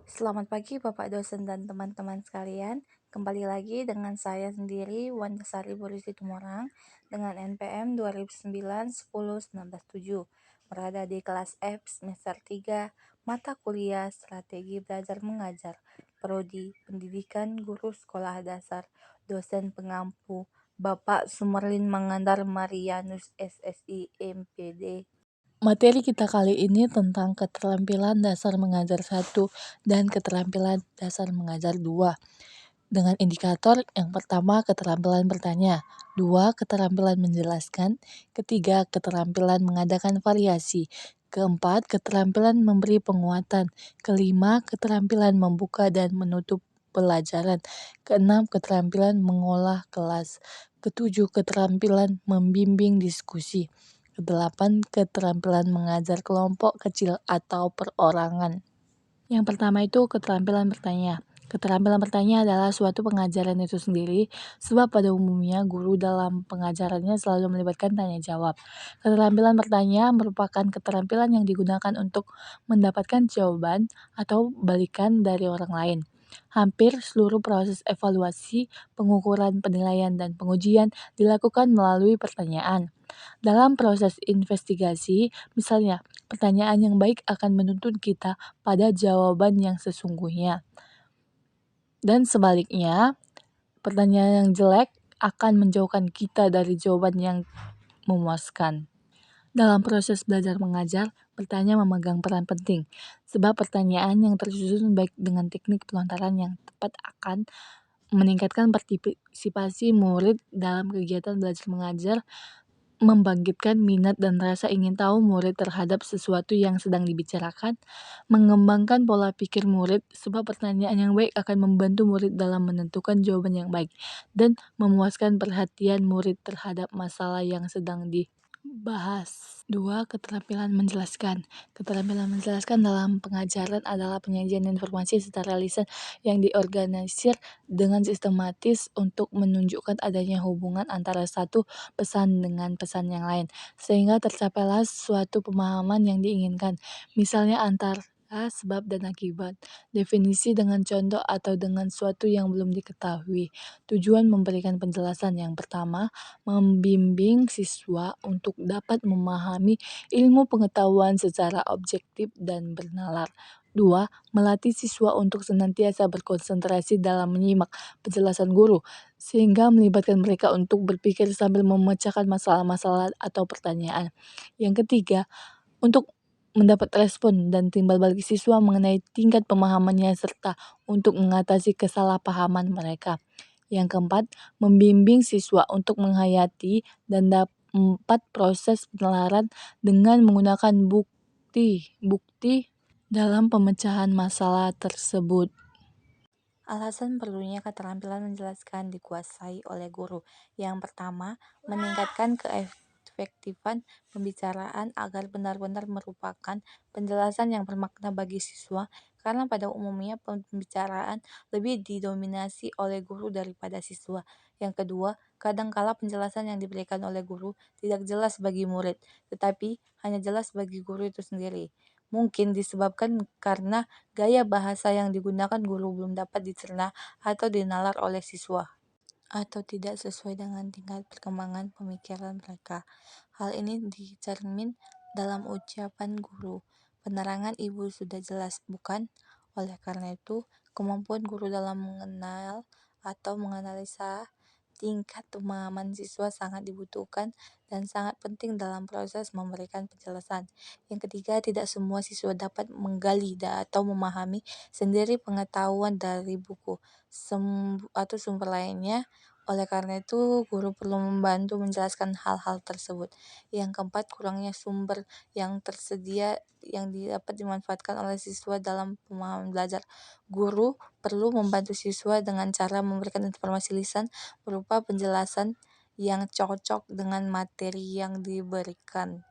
Selamat pagi Bapak dosen dan teman-teman sekalian. Kembali lagi dengan saya sendiri Wandasari Polisi Tumorang dengan NPM 2009 10 19 berada di kelas F semester 3 mata kuliah Strategi Belajar Mengajar Prodi Pendidikan Guru Sekolah Dasar dosen pengampu Bapak Sumerlin Mangandar Marianus SSI MPD. Materi kita kali ini tentang keterampilan dasar mengajar 1 dan keterampilan dasar mengajar 2. Dengan indikator yang pertama keterampilan bertanya, 2 keterampilan menjelaskan, ketiga keterampilan mengadakan variasi, keempat keterampilan memberi penguatan, kelima keterampilan membuka dan menutup pelajaran, keenam keterampilan mengolah kelas, ketujuh keterampilan membimbing diskusi, kedelapan keterampilan mengajar kelompok kecil atau perorangan. Yang pertama itu keterampilan bertanya. Keterampilan bertanya adalah suatu pengajaran itu sendiri, sebab pada umumnya guru dalam pengajarannya selalu melibatkan tanya jawab. Keterampilan bertanya merupakan keterampilan yang digunakan untuk mendapatkan jawaban atau balikan dari orang lain. Hampir seluruh proses evaluasi, pengukuran, penilaian, dan pengujian dilakukan melalui pertanyaan. Dalam proses investigasi, misalnya, pertanyaan yang baik akan menuntun kita pada jawaban yang sesungguhnya. Dan sebaliknya, pertanyaan yang jelek akan menjauhkan kita dari jawaban yang memuaskan. Dalam proses belajar mengajar, bertanya memegang peran penting, sebab pertanyaan yang tersusun baik dengan teknik pelontaran yang tepat akan meningkatkan partisipasi murid dalam kegiatan belajar mengajar, membangkitkan minat dan rasa ingin tahu murid terhadap sesuatu yang sedang dibicarakan, mengembangkan pola pikir murid, sebab pertanyaan yang baik akan membantu murid dalam menentukan jawaban yang baik, dan memuaskan perhatian murid terhadap masalah yang sedang dibahas. 2. Keterampilan menjelaskan. Keterampilan menjelaskan dalam pengajaran adalah penyajian informasi secara lisan yang diorganisir dengan sistematis untuk menunjukkan adanya hubungan antara satu pesan dengan pesan yang lain, sehingga tercapailah suatu pemahaman yang diinginkan, misalnya antara sebab dan akibat, definisi dengan contoh atau dengan suatu yang belum diketahui. Tujuan memberikan penjelasan yang pertama, membimbing siswa untuk dapat memahami ilmu pengetahuan secara objektif dan bernalar. 2. Melatih siswa untuk senantiasa berkonsentrasi dalam menyimak penjelasan guru, sehingga melibatkan mereka untuk berpikir sambil memecahkan masalah-masalah atau pertanyaan. Yang ketiga, untuk mendapat respon dan timbal balik siswa mengenai tingkat pemahamannya serta untuk mengatasi kesalahpahaman mereka. Yang keempat, membimbing siswa untuk menghayati dan dapat proses penalaran dengan menggunakan bukti-bukti dalam pemecahan masalah tersebut. Alasan perlunya keterampilan menjelaskan dikuasai oleh guru. Yang pertama, meningkatkan keefektifan pembicaraan agar benar-benar merupakan penjelasan yang bermakna bagi siswa, karena pada umumnya pembicaraan lebih didominasi oleh guru daripada siswa. Yang kedua, kadangkala penjelasan yang diberikan oleh guru tidak jelas bagi murid, tetapi hanya jelas bagi guru itu sendiri. Mungkin disebabkan karena gaya bahasa yang digunakan guru belum dapat dicerna atau dinalar oleh siswa, atau tidak sesuai dengan tingkat perkembangan pemikiran mereka. Hal ini dicermin dalam ucapan guru. Penerangan ibu sudah jelas, bukan? Oleh karena itu, kemampuan guru dalam mengenal atau menganalisa tingkat pemahaman siswa sangat dibutuhkan dan sangat penting dalam proses memberikan penjelasan. Yang ketiga, tidak semua siswa dapat menggali atau memahami sendiri pengetahuan dari buku atau sumber lainnya. Oleh karena itu, guru perlu membantu menjelaskan hal-hal tersebut. Yang keempat, kurangnya sumber yang tersedia yang dapat dimanfaatkan oleh siswa dalam pemahaman belajar. Guru perlu membantu siswa dengan cara memberikan informasi lisan berupa penjelasan yang cocok dengan materi yang diberikan.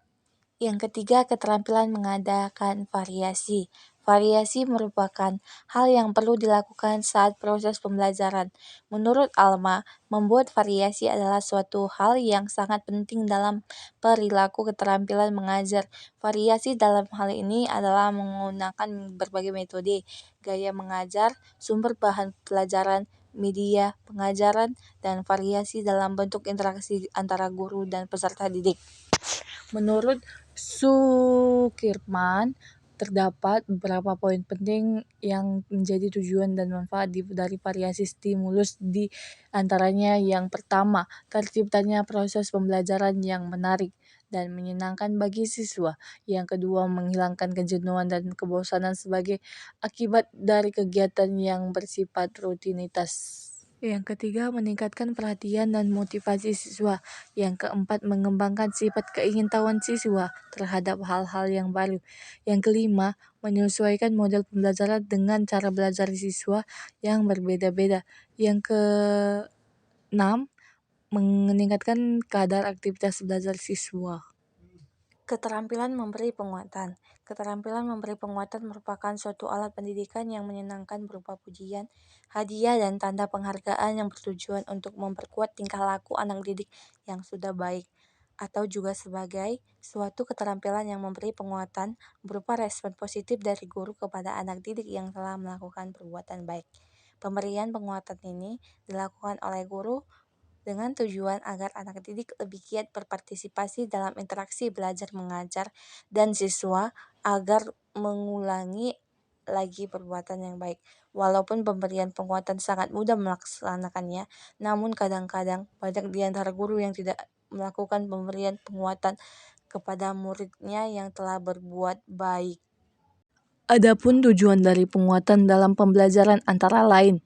Yang ketiga, keterampilan mengadakan variasi. Variasi merupakan hal yang perlu dilakukan saat proses pembelajaran. Menurut Alma, membuat variasi adalah suatu hal yang sangat penting dalam perilaku keterampilan mengajar. Variasi dalam hal ini adalah menggunakan berbagai metode, gaya mengajar, sumber bahan pelajaran, media pengajaran, dan variasi dalam bentuk interaksi antara guru dan peserta didik. Menurut Sukirman, terdapat beberapa poin penting yang menjadi tujuan dan manfaat dari variasi stimulus, di antaranya yang pertama, terciptanya proses pembelajaran yang menarik dan menyenangkan bagi siswa. Yang kedua, menghilangkan kejenuhan dan kebosanan sebagai akibat dari kegiatan yang bersifat rutinitas. Yang ketiga, meningkatkan perhatian dan motivasi siswa. Yang keempat, mengembangkan sifat keingintahuan siswa terhadap hal-hal yang baru. Yang kelima, menyesuaikan model pembelajaran dengan cara belajar siswa yang berbeda-beda. Yang keenam, meningkatkan kadar aktivitas belajar siswa. Keterampilan memberi penguatan. Keterampilan memberi penguatan merupakan suatu alat pendidikan yang menyenangkan berupa pujian, hadiah, dan tanda penghargaan yang bertujuan untuk memperkuat tingkah laku anak didik yang sudah baik, atau juga sebagai suatu keterampilan yang memberi penguatan berupa respon positif dari guru kepada anak didik yang telah melakukan perbuatan baik. Pemberian penguatan ini dilakukan oleh guru dengan tujuan agar anak didik lebih giat berpartisipasi dalam interaksi belajar mengajar dan siswa agar mengulangi lagi perbuatan yang baik. Walaupun pemberian penguatan sangat mudah melaksanakannya, namun kadang-kadang banyak di antara guru yang tidak melakukan pemberian penguatan kepada muridnya yang telah berbuat baik. Adapun tujuan dari penguatan dalam pembelajaran antara lain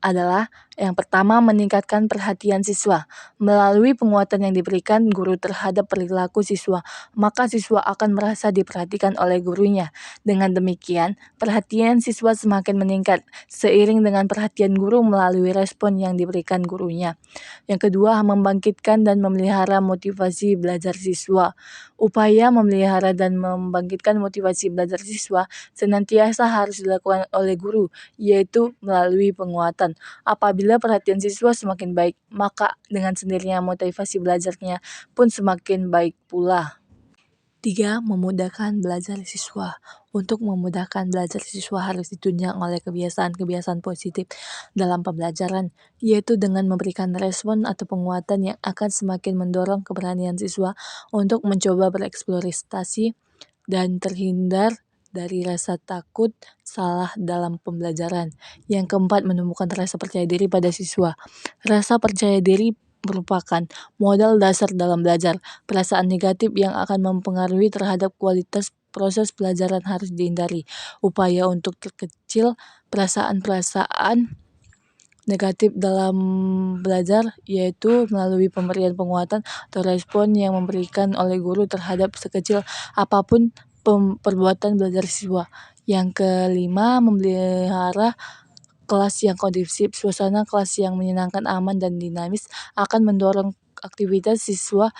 adalah yang pertama, meningkatkan perhatian siswa. Melalui penguatan yang diberikan guru terhadap perilaku siswa, maka siswa akan merasa diperhatikan oleh gurunya. Dengan demikian, perhatian siswa semakin meningkat seiring dengan perhatian guru melalui respon yang diberikan gurunya. Yang kedua, membangkitkan dan memelihara motivasi belajar siswa. Upaya memelihara dan membangkitkan motivasi belajar siswa senantiasa harus dilakukan oleh guru, yaitu melalui penguatan. Apabila perhatian siswa semakin baik, maka dengan sendirinya motivasi belajarnya pun semakin baik pula. 3. Memudahkan belajar siswa. Untuk memudahkan belajar siswa harus ditunjang oleh kebiasaan-kebiasaan positif dalam pembelajaran, yaitu dengan memberikan respon atau penguatan yang akan semakin mendorong keberanian siswa untuk mencoba bereksplorasi dan terhindar dari rasa takut salah dalam pembelajaran. Yang keempat, menumbuhkan rasa percaya diri pada siswa. Rasa percaya diri merupakan modal dasar dalam belajar. Perasaan negatif yang akan mempengaruhi terhadap kualitas proses pelajaran harus dihindari. Upaya untuk terkecil perasaan-perasaan negatif dalam belajar, yaitu melalui pemberian penguatan atau respon yang memberikan oleh guru terhadap sekecil apapun perbuatan belajar siswa. Yang kelima, memelihara kelas yang kondusif. Suasana kelas yang menyenangkan, aman, dan dinamis akan mendorong aktivitas siswa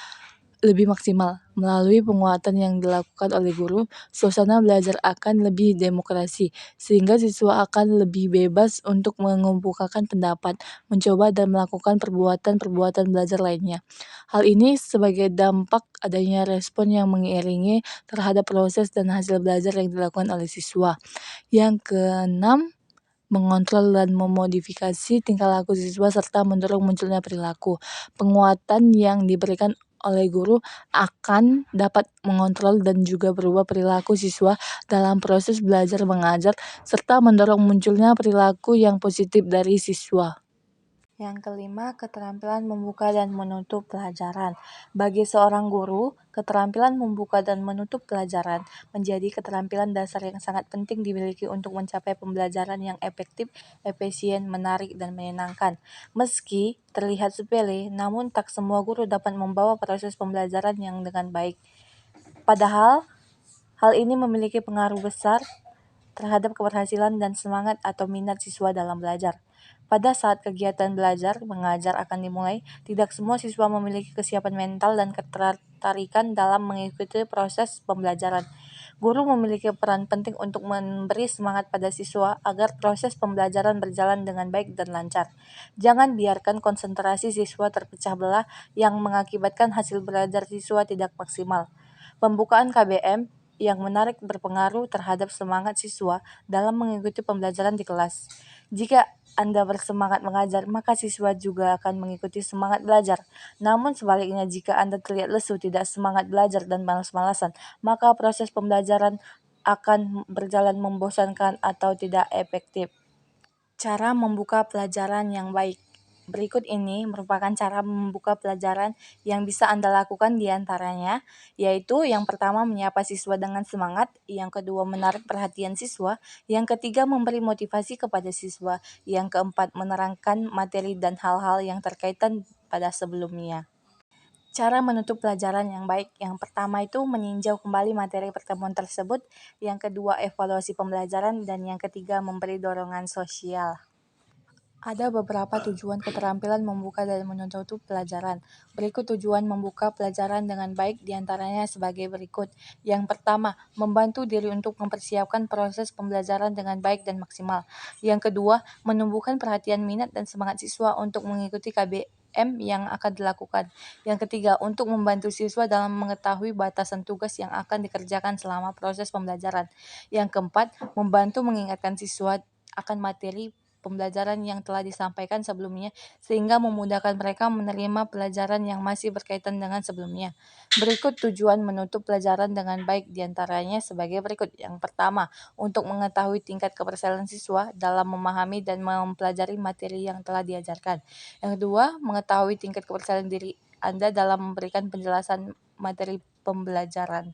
lebih maksimal. Melalui penguatan yang dilakukan oleh guru, suasana belajar akan lebih demokrasi, sehingga siswa akan lebih bebas untuk mengemukakan pendapat, mencoba, dan melakukan perbuatan-perbuatan belajar lainnya. Hal ini sebagai dampak adanya respon yang mengiringi terhadap proses dan hasil belajar yang dilakukan oleh siswa. Yang keenam, mengontrol dan memodifikasi tingkah laku siswa serta mendorong munculnya perilaku. Penguatan yang diberikan oleh guru akan dapat mengontrol dan juga berubah perilaku siswa dalam proses belajar mengajar serta mendorong munculnya perilaku yang positif dari siswa. Yang kelima, keterampilan membuka dan menutup pelajaran. Bagi seorang guru, keterampilan membuka dan menutup pelajaran menjadi keterampilan dasar yang sangat penting dimiliki untuk mencapai pembelajaran yang efektif, efisien, menarik, dan menyenangkan. Meski terlihat sepele, namun tak semua guru dapat membawa proses pembelajaran yang dengan baik. Padahal, hal ini memiliki pengaruh besar terhadap keberhasilan dan semangat atau minat siswa dalam belajar. Pada saat kegiatan belajar mengajar akan dimulai, tidak semua siswa memiliki kesiapan mental dan ketertarikan dalam mengikuti proses pembelajaran. Guru memiliki peran penting untuk memberi semangat pada siswa agar proses pembelajaran berjalan dengan baik dan lancar. Jangan biarkan konsentrasi siswa terpecah belah yang mengakibatkan hasil belajar siswa tidak maksimal. Pembukaan KBM yang menarik berpengaruh terhadap semangat siswa dalam mengikuti pembelajaran di kelas. Jika Anda bersemangat mengajar, maka siswa juga akan mengikuti semangat belajar. Namun sebaliknya, jika Anda terlihat lesu, tidak semangat belajar, dan malas-malasan, maka proses pembelajaran akan berjalan membosankan atau tidak efektif. Cara membuka pelajaran yang baik. Berikut ini merupakan cara membuka pelajaran yang bisa Anda lakukan di antaranya, yaitu yang pertama menyapa siswa dengan semangat, yang kedua menarik perhatian siswa, yang ketiga memberi motivasi kepada siswa, yang keempat menerangkan materi dan hal-hal yang terkaitan pada sebelumnya. Cara menutup pelajaran yang baik. Yang pertama itu meninjau kembali materi pertemuan tersebut, yang kedua evaluasi pembelajaran, dan yang ketiga memberi dorongan sosial. Ada beberapa tujuan keterampilan membuka dan menutup pelajaran. Berikut tujuan membuka pelajaran dengan baik diantaranya sebagai berikut. Yang pertama, membantu diri untuk mempersiapkan proses pembelajaran dengan baik dan maksimal. Yang kedua, menumbuhkan perhatian minat dan semangat siswa untuk mengikuti KBM yang akan dilakukan. Yang ketiga, untuk membantu siswa dalam mengetahui batasan tugas yang akan dikerjakan selama proses pembelajaran. Yang keempat, membantu mengingatkan siswa akan materi pembelajaran yang telah disampaikan sebelumnya sehingga memudahkan mereka menerima pelajaran yang masih berkaitan dengan sebelumnya. Berikut tujuan menutup pelajaran dengan baik diantaranya sebagai berikut. Yang pertama, untuk mengetahui tingkat keberhasilan siswa dalam memahami dan mempelajari materi yang telah diajarkan. Yang kedua, mengetahui tingkat keberhasilan diri Anda dalam memberikan penjelasan materi pembelajaran.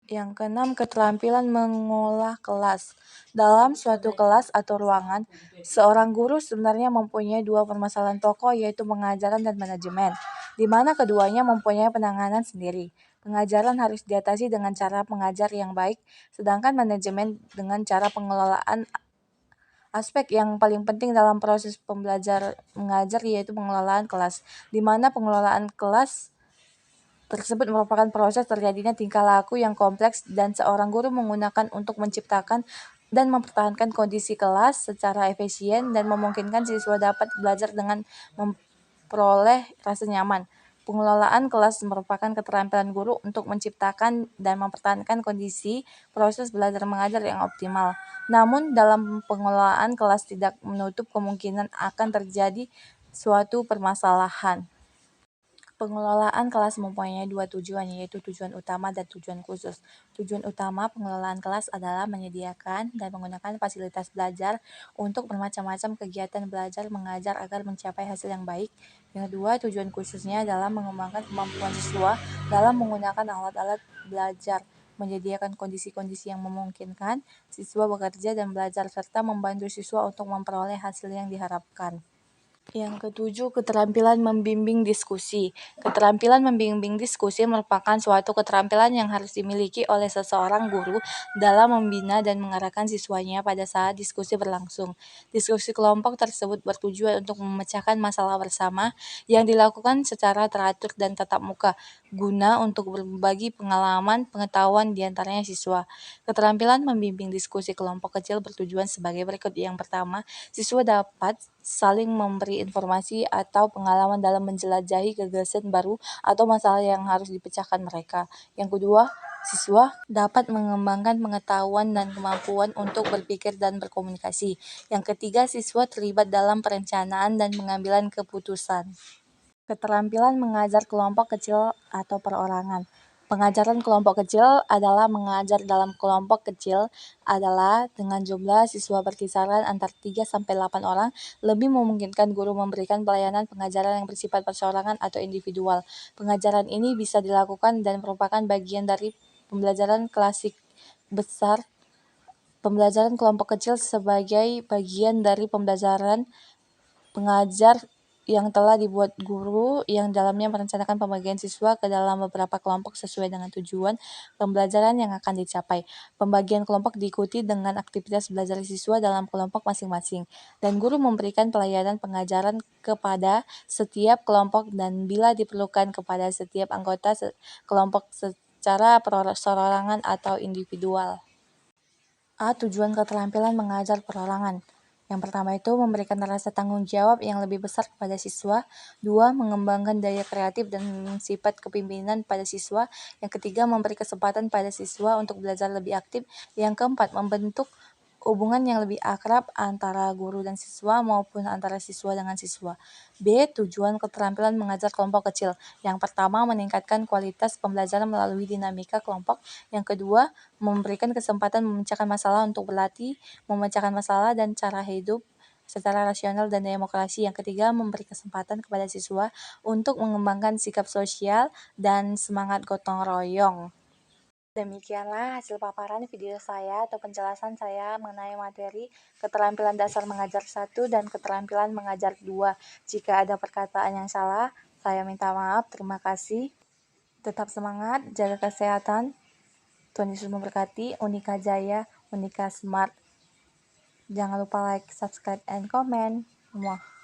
Yang keenam, keterampilan mengolah kelas. Dalam suatu kelas atau ruangan, seorang guru sebenarnya mempunyai dua permasalahan pokok, yaitu pengajaran dan manajemen, di mana keduanya mempunyai penanganan sendiri. Pengajaran harus diatasi dengan cara mengajar yang baik, sedangkan manajemen dengan cara pengelolaan. Aspek yang paling penting dalam proses pembelajar mengajar yaitu pengelolaan kelas, di mana pengelolaan kelas tersebut merupakan proses terjadinya tingkah laku yang kompleks dan seorang guru menggunakan untuk menciptakan dan mempertahankan kondisi kelas secara efisien dan memungkinkan siswa dapat belajar dengan memperoleh rasa nyaman. Pengelolaan kelas merupakan keterampilan guru untuk menciptakan dan mempertahankan kondisi proses belajar mengajar yang optimal. Namun, dalam pengelolaan kelas tidak menutup kemungkinan akan terjadi suatu permasalahan. Pengelolaan kelas mempunyai dua tujuan, yaitu tujuan utama dan tujuan khusus. Tujuan utama pengelolaan kelas adalah menyediakan dan menggunakan fasilitas belajar untuk bermacam-macam kegiatan belajar mengajar agar mencapai hasil yang baik. Yang kedua, tujuan khususnya adalah mengembangkan kemampuan siswa dalam menggunakan alat-alat belajar, menyediakan kondisi-kondisi yang memungkinkan siswa bekerja dan belajar, serta membantu siswa untuk memperoleh hasil yang diharapkan. Yang ketujuh, keterampilan membimbing diskusi. Keterampilan membimbing diskusi merupakan suatu keterampilan yang harus dimiliki oleh seseorang guru dalam membina dan mengarahkan siswanya pada saat diskusi berlangsung. Diskusi kelompok tersebut bertujuan untuk memecahkan masalah bersama yang dilakukan secara teratur dan tatap muka, guna untuk berbagi pengalaman, pengetahuan di antaranya siswa. Keterampilan membimbing diskusi kelompok kecil bertujuan sebagai berikut. Yang pertama, siswa dapat saling memberi informasi atau pengalaman dalam menjelajahi gagasan baru atau masalah yang harus dipecahkan mereka. Yang kedua, siswa dapat mengembangkan pengetahuan dan kemampuan untuk berpikir dan berkomunikasi. Yang ketiga, siswa terlibat dalam perencanaan dan pengambilan keputusan. Keterampilan mengajar kelompok kecil atau perorangan. Pengajaran kelompok kecil adalah mengajar dalam kelompok kecil adalah dengan jumlah siswa berkisaran antara 3 sampai 8 orang, lebih memungkinkan guru memberikan pelayanan pengajaran yang bersifat perseorangan atau individual. Pengajaran ini bisa dilakukan dan merupakan bagian dari pembelajaran klasik besar. Pembelajaran kelompok kecil sebagai bagian dari pembelajaran pengajar yang telah dibuat guru yang dalamnya merencanakan pembagian siswa ke dalam beberapa kelompok sesuai dengan tujuan pembelajaran yang akan dicapai. Pembagian kelompok diikuti dengan aktivitas belajar siswa dalam kelompok masing-masing, dan guru memberikan pelayanan pengajaran kepada setiap kelompok dan bila diperlukan kepada setiap anggota kelompok secara perorangan atau individual. A. Tujuan keterampilan mengajar perorangan. Yang pertama itu memberikan rasa tanggung jawab yang lebih besar kepada siswa. 2. Mengembangkan daya kreatif dan sifat kepemimpinan pada siswa. Yang ketiga, memberi kesempatan pada siswa untuk belajar lebih aktif. Yang keempat, membentuk hubungan yang lebih akrab antara guru dan siswa maupun antara siswa dengan siswa. B. Tujuan keterampilan mengajar kelompok kecil. Yang pertama, meningkatkan kualitas pembelajaran melalui dinamika kelompok. Yang kedua, memberikan kesempatan memecahkan masalah untuk berlatih, memecahkan masalah dan cara hidup secara rasional dan demokrasi. Yang ketiga, memberi kesempatan kepada siswa untuk mengembangkan sikap sosial dan semangat gotong royong. Demikianlah hasil paparan video saya atau penjelasan saya mengenai materi keterampilan dasar mengajar 1 dan keterampilan mengajar 2. Jika ada perkataan yang salah, saya minta maaf. Terima kasih. Tetap semangat, jaga kesehatan. Tuhan Yesus memberkati. Unika Jaya, Unika Smart. Jangan lupa like, subscribe, and comment. Muah.